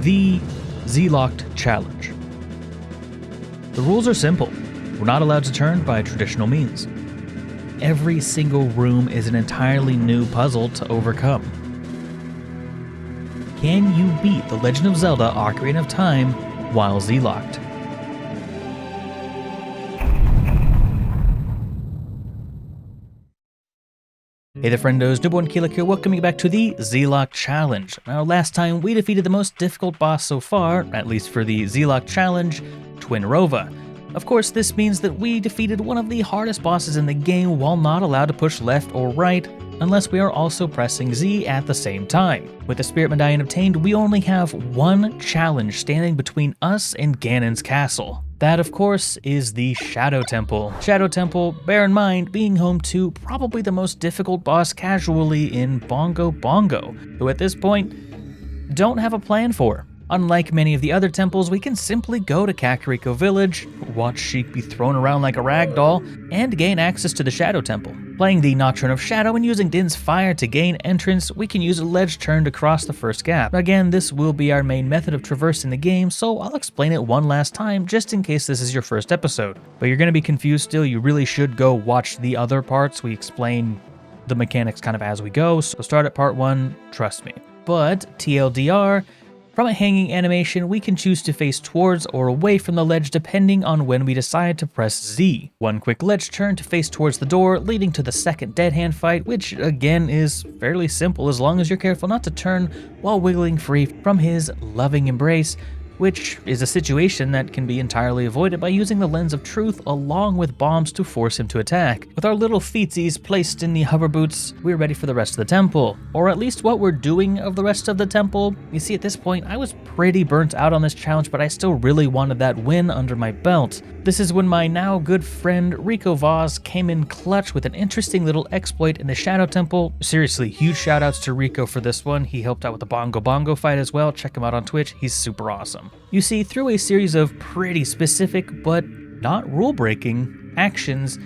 the Z-Locked Challenge. The rules are simple. We're not allowed to turn by traditional means. Every single room is an entirely new puzzle to overcome. Can you beat The Legend of Zelda Ocarina of Time while Z-Locked? Hey there friendos, Newbornkilik here, welcoming you back to the Z-Locked Challenge. Now last time we defeated the most difficult boss so far, at least for the Z-Locked Challenge, Twinrova. Of course, this means that we defeated one of the hardest bosses in the game while not allowed to push left or right, unless we are also pressing Z at the same time. With the Spirit Medallion obtained, we only have one challenge standing between us and Ganon's castle. That, of course, is the Shadow Temple. Shadow Temple, bear in mind, being home to probably the most difficult boss casually in Bongo Bongo, who at this point, don't have a plan for. Unlike many of the other temples, we can simply go to Kakariko Village, watch Sheik be thrown around like a rag doll, and gain access to the Shadow Temple. Playing the Nocturne of Shadow and using Din's Fire to gain entrance, we can use a ledge turn to cross the first gap. Again, this will be our main method of traversing the game, so I'll explain it one last time just in case this is your first episode. But you're going to be confused still, you really should go watch the other parts. We explain the mechanics kind of as we go, so start at part 1, trust me. But TLDR, from a hanging animation, we can choose to face towards or away from the ledge depending on when we decide to press Z. One quick ledge turn to face towards the door, leading to the second dead hand fight, which again is fairly simple as long as you're careful not to turn while wiggling free from his loving embrace, which is a situation that can be entirely avoided by using the Lens of Truth along with bombs to force him to attack. With our little feetsies placed in the hover boots, we're ready for the rest of the temple. Or at least what we're doing of the rest of the temple. You see, at this point, I was pretty burnt out on this challenge, but I still really wanted that win under my belt. This is when my now good friend Rico Vaz came in clutch with an interesting little exploit in the Shadow Temple. Seriously, huge shoutouts to Rico for this one. He helped out with the Bongo Bongo fight as well. Check him out on Twitch, he's super awesome. You see, through a series of pretty specific, but not rule-breaking, actions,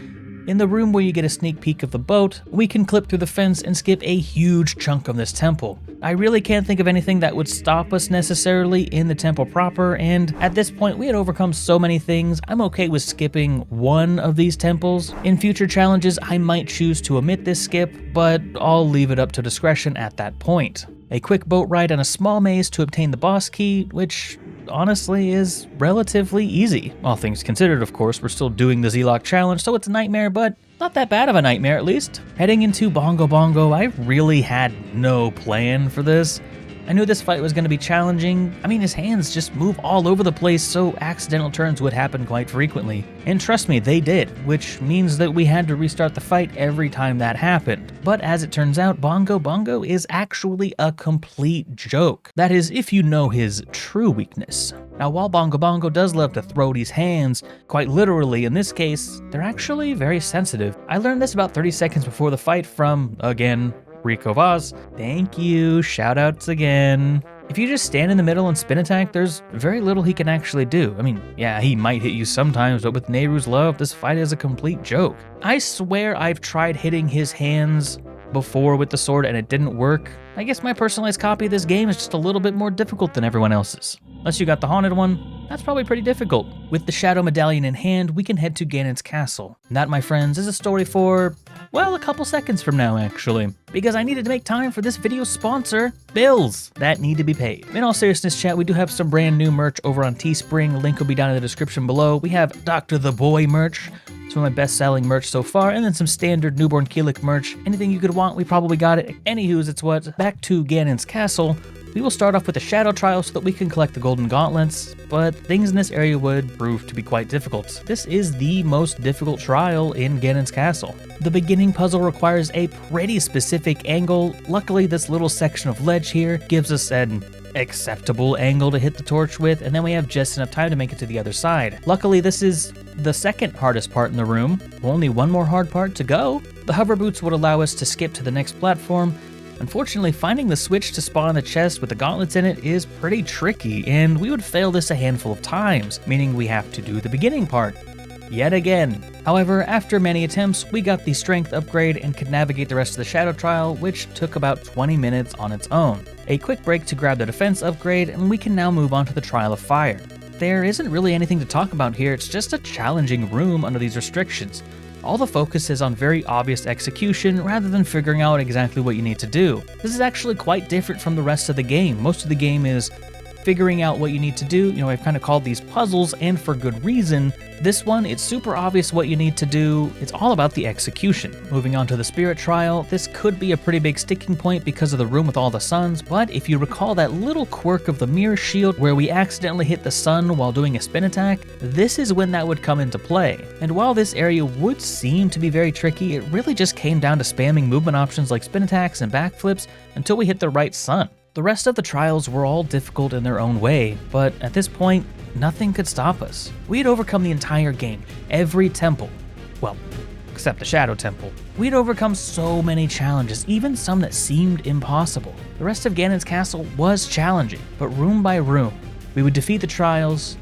in the room where you get a sneak peek of the boat, we can clip through the fence and skip a huge chunk of this temple. I really can't think of anything that would stop us necessarily in the temple proper, and at this point we had overcome so many things, I'm okay with skipping one of these temples. In future challenges, I might choose to omit this skip, but I'll leave it up to discretion at that point. A quick boat ride and a small maze to obtain the boss key, which honestly is relatively easy. All things considered, of course, we're still doing the Z-Lock challenge, so it's a nightmare, but not that bad of a nightmare at least. Heading into Bongo Bongo, I really had no plan for this. I knew this fight was going to be challenging. I mean, his hands just move all over the place, so accidental turns would happen quite frequently. And trust me, they did, which means that we had to restart the fight every time that happened. But as it turns out, Bongo Bongo is actually a complete joke. That is, if you know his true weakness. Now, while Bongo Bongo does love to throw these hands, quite literally in this case, they're actually very sensitive. I learned this about 30 seconds before the fight from, again, Rico Vaz. Thank you, shoutouts again. If you just stand in the middle and spin attack, there's very little he can actually do. I mean, yeah, he might hit you sometimes, but with Nehru's love, this fight is a complete joke. I swear I've tried hitting his hands before with the sword and it didn't work. I guess my personalized copy of this game is just a little bit more difficult than everyone else's. Unless you got the haunted one, that's probably pretty difficult. With the Shadow Medallion in hand, we can head to Ganon's castle. And that, my friends, is a story for, well, a couple seconds from now, actually. Because I needed to make time for this video's sponsor, bills that need to be paid. In all seriousness, chat, we do have some brand new merch over on Teespring. Link will be down in the description below. We have Dr. The Boy merch. Some of my best-selling merch so far, and then some standard Newbornkilik merch. Anything you could want, we probably got it. Anywho's, it's what? Back to Ganon's castle. We will start off with a shadow trial so that we can collect the golden gauntlets, but things in this area would prove to be quite difficult. This is the most difficult trial in Ganon's castle. The beginning puzzle requires a pretty specific angle. Luckily, this little section of ledge here gives us an acceptable angle to hit the torch with, and then we have just enough time to make it to the other side. Luckily, this is the second hardest part in the room. Only one more hard part to go. The hover boots would allow us to skip to the next platform. Unfortunately, finding the switch to spawn the chest with the gauntlets in it is pretty tricky, and we would fail this a handful of times, meaning we have to do the beginning part. yet again. However, after many attempts, we got the strength upgrade and could navigate the rest of the Shadow Trial, which took about 20 minutes on its own. A quick break to grab the defense upgrade, and we can now move on to the Trial of Fire. There isn't really anything to talk about here, it's just a challenging room under these restrictions. All the focus is on very obvious execution rather than figuring out exactly what you need to do. This is actually quite different from the rest of the game. Most of the game is figuring out what you need to do. I've kind of called these puzzles, and for good reason. This one, it's super obvious what you need to do. It's all about the execution. Moving on to the Spirit Trial, this could be a pretty big sticking point because of the room with all the suns, but if you recall that little quirk of the mirror shield where we accidentally hit the sun while doing a spin attack, this is when that would come into play. And while this area would seem to be very tricky, it really just came down to spamming movement options like spin attacks and backflips until we hit the right sun. The rest of the trials were all difficult in their own way, but at this point, nothing could stop us. We had overcome the entire game, every temple. Well, except the Shadow Temple. We had overcome so many challenges, even some that seemed impossible. The rest of Ganon's castle was challenging, but room by room, we would defeat the trials,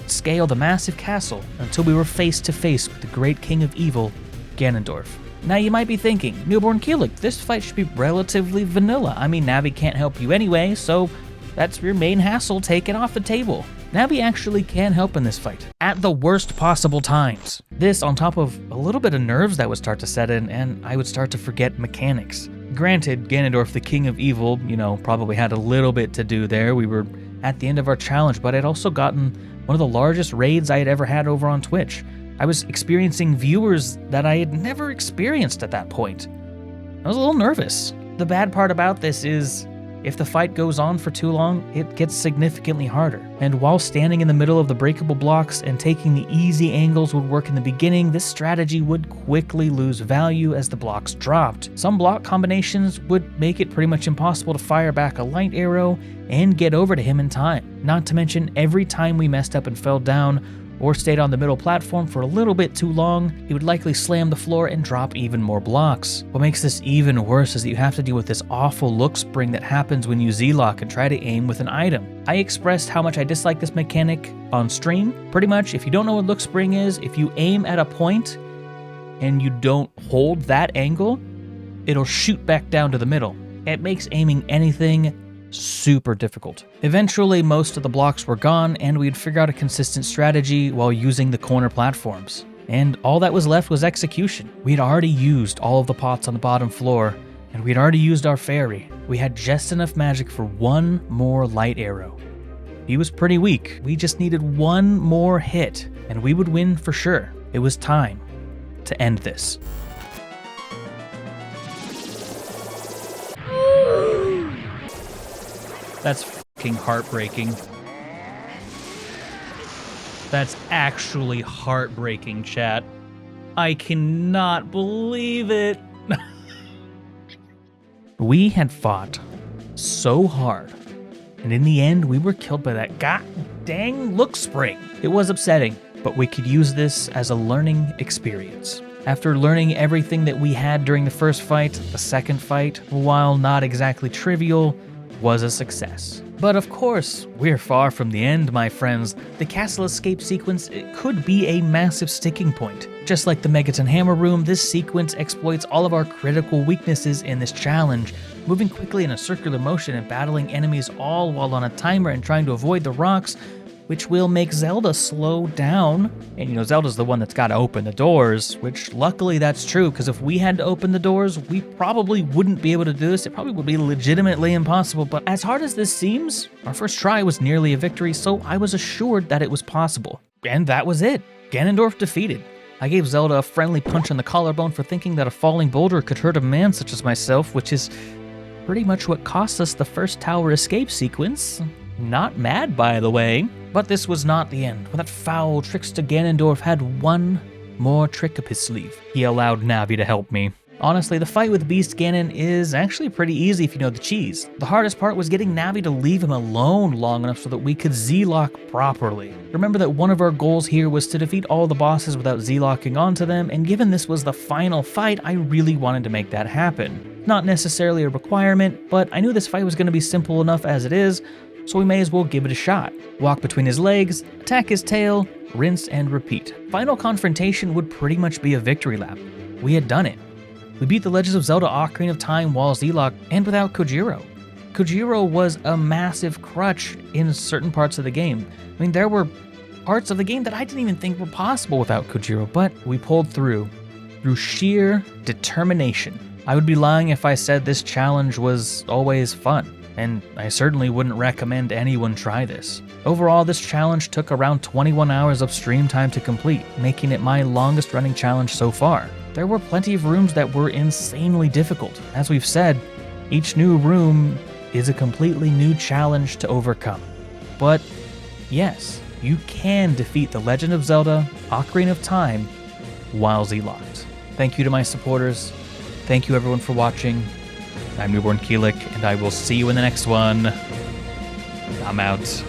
scale the massive castle, until we were face to face with the great king of evil, Ganondorf. Now you might be thinking, Newbornkilik, this fight should be relatively vanilla. I mean, Navi can't help you anyway, so that's your main hassle taken off the table. Navi actually can help in this fight, at the worst possible times. This on top of a little bit of nerves that would start to set in, and I would start to forget mechanics. Granted, Ganondorf, the king of evil, probably had a little bit to do there. We were at the end of our challenge, but I'd also gotten one of the largest raids I had ever had over on Twitch. I was experiencing viewers that I had never experienced at that point. I was a little nervous. The bad part about this is, if the fight goes on for too long, it gets significantly harder. And while standing in the middle of the breakable blocks and taking the easy angles would work in the beginning, this strategy would quickly lose value as the blocks dropped. Some block combinations would make it pretty much impossible to fire back a light arrow and get over to him in time. Not to mention, every time we messed up and fell down, or stayed on the middle platform for a little bit too long, he would likely slam the floor and drop even more blocks. What makes this even worse is that you have to deal with this awful look spring that happens when you Z-lock and try to aim with an item. I expressed how much I dislike this mechanic on stream. Pretty much, if you don't know what look spring is, if you aim at a point and you don't hold that angle, it'll shoot back down to the middle. It makes aiming anything super difficult. Eventually, most of the blocks were gone, and we'd figure out a consistent strategy while using the corner platforms. And all that was left was execution. We'd already used all of the pots on the bottom floor, and we'd already used our fairy. We had just enough magic for one more light arrow. He was pretty weak. We just needed one more hit, and we would win for sure. It was time to end this. That's fucking heartbreaking. That's actually heartbreaking, chat. I cannot believe it. We had fought so hard, and in the end, we were killed by that god dang look spring. It was upsetting, but we could use this as a learning experience. After learning everything that we had during the first fight, the second fight, while not exactly trivial, was a success. But of course, we're far from the end, my friends. The castle escape sequence, it could be a massive sticking point. Just like the Megaton Hammer Room, this sequence exploits all of our critical weaknesses in this challenge, moving quickly in a circular motion and battling enemies all while on a timer and trying to avoid the rocks, which will make Zelda slow down. And Zelda's the one that's got to open the doors, which luckily that's true, because if we had to open the doors, we probably wouldn't be able to do this. It probably would be legitimately impossible, but as hard as this seems, our first try was nearly a victory, so I was assured that it was possible. And that was it. Ganondorf defeated. I gave Zelda a friendly punch on the collarbone for thinking that a falling boulder could hurt a man such as myself, which is pretty much what cost us the first tower escape sequence. Not mad, by the way. But this was not the end. When that foul trickster Ganondorf had one more trick up his sleeve. He allowed Navi to help me. Honestly, the fight with Beast Ganon is actually pretty easy if you know the cheese. The hardest part was getting Navi to leave him alone long enough so that we could Z-lock properly. Remember that one of our goals here was to defeat all the bosses without Z-locking onto them, and given this was the final fight, I really wanted to make that happen. Not necessarily a requirement, but I knew this fight was going to be simple enough as it is, so we may as well give it a shot. Walk between his legs, attack his tail, rinse and repeat. Final confrontation would pretty much be a victory lap. We had done it. We beat the Legends of Zelda Ocarina of Time while Z-Lock and without Kojiro. Kojiro was a massive crutch in certain parts of the game. I mean, there were parts of the game that I didn't even think were possible without Kojiro, but we pulled through sheer determination. I would be lying if I said this challenge was always fun, and I certainly wouldn't recommend anyone try this. Overall, this challenge took around 21 hours of stream time to complete, making it my longest running challenge so far. There were plenty of rooms that were insanely difficult. As we've said, each new room is a completely new challenge to overcome. But yes, you can defeat The Legend of Zelda Ocarina of Time while Z-Locked. Thank you to my supporters. Thank you everyone for watching. I'm Newbornkilik, and I will see you in the next one. I'm out.